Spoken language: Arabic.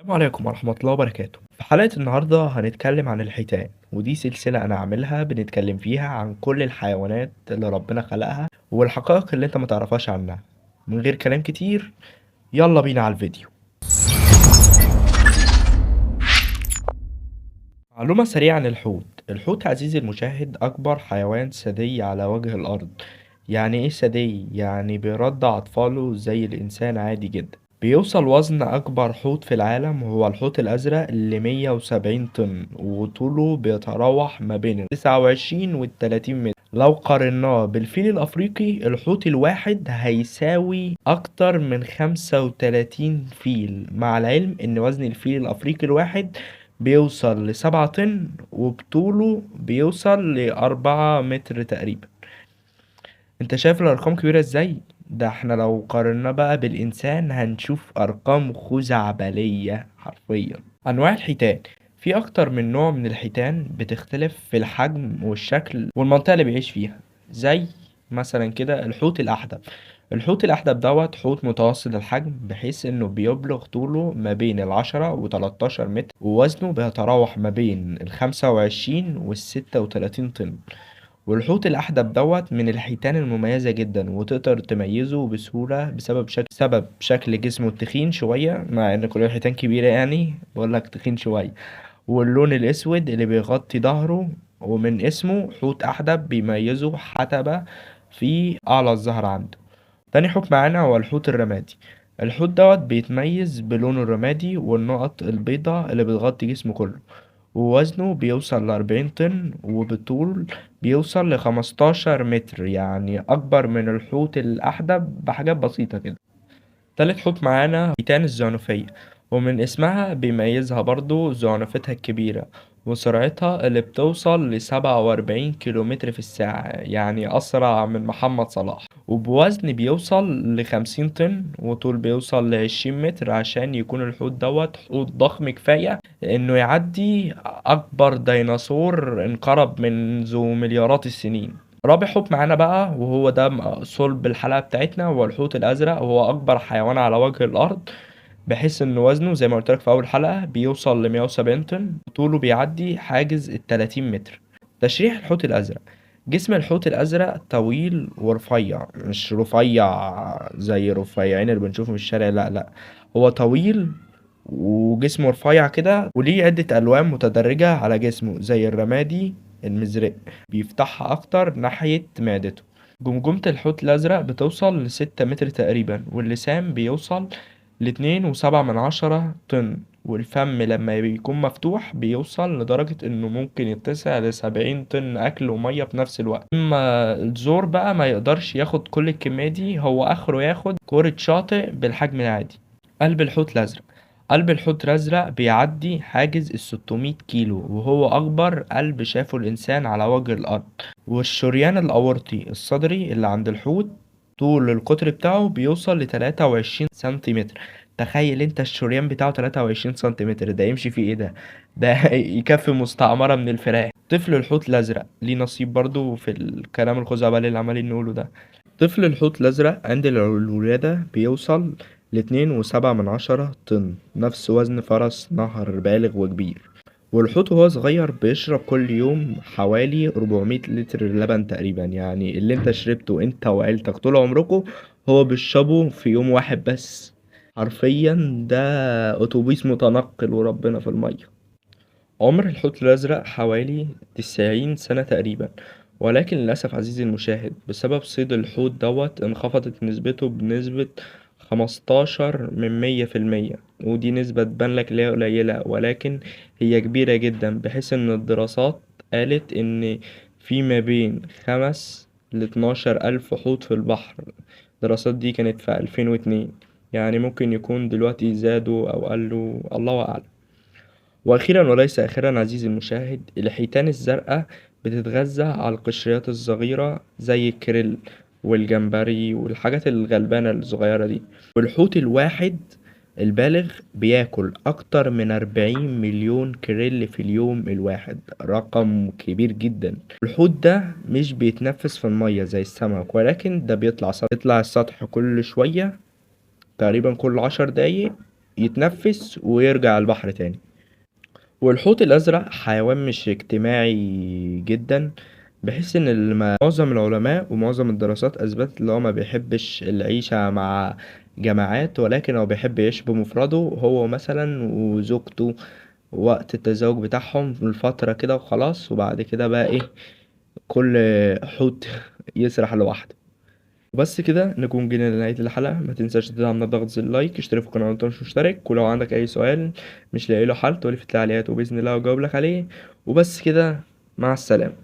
السلام عليكم ورحمة الله وبركاته. في حلقة النهاردة هنتكلم عن الحيتان، ودي سلسلة أنا عاملها بنتكلم فيها عن كل الحيوانات اللي ربنا خلقها والحقائق اللي أنت متعرفهاش عنها. من غير كلام كتير، يلا بينا على الفيديو. معلومة سريعة عن الحوت. الحوت عزيزي المشاهد أكبر حيوان ثدي على وجه الأرض. يعني إيه ثدي؟ يعني بيرضع أطفاله زي الإنسان عادي جدا. بيوصل وزن أكبر حوت في العالم هو الحوت الأزرق ل170 طن، وطوله بيتراوح ما بين 29 و30 متر. لو قارناه بالفيل الأفريقي، الحوت الواحد هيساوي أكتر من 35 فيل، مع العلم إن وزن الفيل الأفريقي الواحد بيوصل ل7 طن، وبطوله بيوصل ل4 متر تقريبا. انت شايف الأرقام كبيرة ازاي؟ ده احنا لو قارنا بقى بالإنسان هنشوف أرقام خزعبلية حرفيا. أنواع الحيتان: في أكتر من نوع من الحيتان، بتختلف في الحجم والشكل والمنطقة اللي بيعيش فيها. زي مثلا كده الحوت الأحدب. الحوت الأحدب دوت حوت متوسط الحجم، بحيث إنه بيبلغ طوله ما بين 10 و13 متر، ووزنه بيتراوح ما بين 25 و36 طن. والحوت الأحدب دوت من الحيتان المميزة جدا، وتقدر تميزه بسهولة بسبب شكل جسمه التخين شوية، مع إن كل الحيتان كبيرة يعني بقولك تخين شوية. واللون الأسود اللي بيغطي ظهره، ومن اسمه حوت أحدب بيميزه حتبة في أعلى الظهر عنده. تاني حوت معانا هو الحوت الرمادي. الحوت دوت بيتميز بلونه الرمادي والنقط البيضاء اللي بتغطي جسمه كله، ووزنه بيوصل ل40 طن، وبطول بيوصل ل15 متر، يعني أكبر من الحوت الأحدب بحاجات بسيطة كده. تالت حوت معانا حيتان الزعنفية، ومن اسمها بيميزها برضو زعنفتها الكبيرة وسرعتها اللي بتوصل ل47 كيلومتر في الساعة، يعني أسرع من محمد صلاح. وبوزن بيوصل ل50 طن، وطول بيوصل ل20 متر، عشان يكون الحوت دوت حوت ضخم كفاية إنه يعدي أكبر ديناصور انقرض منذ مليارات السنين. رابع حوت معانا بقى، وهو ده صلب الحلقة بتاعتنا، هو الحوت الأزرق. وهو أكبر حيوان على وجه الأرض، بحيث إن وزنه زي ما قلت لك في أول حلقة بيوصل ل170 طن، طوله بيعدي حاجز ال30 متر. تشريح الحوت الأزرق: جسم الحوت الأزرق طويل ورفيع، مش رفيع زي رفيعين اللي بنشوفهم في الشارع، لا لا، هو طويل وجسمه رفيع كده، وليه عدة ألوان متدرجة على جسمه زي الرمادي المزرق، بيفتحها أكتر ناحية معدته. جمجمة الحوت الأزرق بتوصل ل6 متر تقريبا، واللسان بيوصل ل2.7 طن، والفم لما بيكون مفتوح بيوصل لدرجة إنه ممكن يتسع ل70 طن أكل ومية في نفس الوقت. أما الزور بقى ما يقدرش ياخد كل الكمية دي، هو آخره ياخد كرة شاطئ بالحجم العادي. قلب الحوت الأزرق: قلب الحوت الأزرق بيعدي حاجز ال600 كيلو، وهو أكبر قلب شافه الإنسان على وجه الأرض. والشريان الأورطي الصدري اللي عند الحوت، طول القطر بتاعه بيوصل ل23 سنتيمتر. تخيل انت الشريان بتاعه 23 سنتيمتر، ده يمشي فيه ايه ده يكفي مستعمرة من الفراخ. طفل الحوت الأزرق ليه نصيب برضو في الكلام الخزعبلي اللي عمالين نقوله ده. طفل الحوت الأزرق عند الولادة بيوصل ل2.7 طن، نفس وزن فرس نهر بالغ وكبير. والحوت وهو صغير بيشرب كل يوم حوالي 400 لتر لبن تقريبا، يعني اللي انت شربته انت وعيلتك طول عمركم هو بيشربه في يوم واحد بس. حرفيا ده أتوبيس متنقل وربنا في المية. عمر الحوت الأزرق حوالي 90 سنة تقريبا، ولكن للأسف عزيزي المشاهد بسبب صيد الحوت دوت انخفضت نسبته بنسبة 15 من 100%. ودي نسبة تبان لك ليها قليلة، ولكن هي كبيرة جدا، بحيث إن الدراسات قالت إن في ما بين 5 ل12 ألف حوت في البحر. الدراسات دي كانت في 2002، يعني ممكن يكون دلوقتي زادوا أو قلوا، الله أعلم. وأخيرا وليس آخرا عزيزي المشاهد، الحيتان الزرقاء بتتغذى على القشريات الصغيرة زي الكريل والجمبري والحاجات الغلبانة الصغيرة دي. والحوت الواحد البالغ بياكل أكتر من 40 مليون كريل في اليوم الواحد، رقم كبير جدا. الحوت ده مش بيتنفس في المية زي السمك، ولكن ده بيطلع السطح كل شوية، تقريبا كل 10 دقايق، يتنفس ويرجع البحر تاني. والحوت الأزرق حيوان مش اجتماعي جدا، بحيث ان معظم العلماء ومعظم الدراسات اثبتت ان هو ما بيحبش العيشة مع جماعات، ولكن هو بيحب يعيش بمفرده هو مثلا وزوجته، وقت التزاوج بتاعهم الفترة كده وخلاص، وبعد كده بقى ايه، كل حوت يسرح لوحده. وبس كده نكون جينا لنهاية الحلقة. ما تنساش تدعمنا بضغط زر اللايك، اشترك في القناة وانت مش مشترك، ولو عندك أي سؤال مش لاقي له حل تقولي في التعليقات وبإذن الله أجاوب لك عليه. وبس كده، مع السلامة.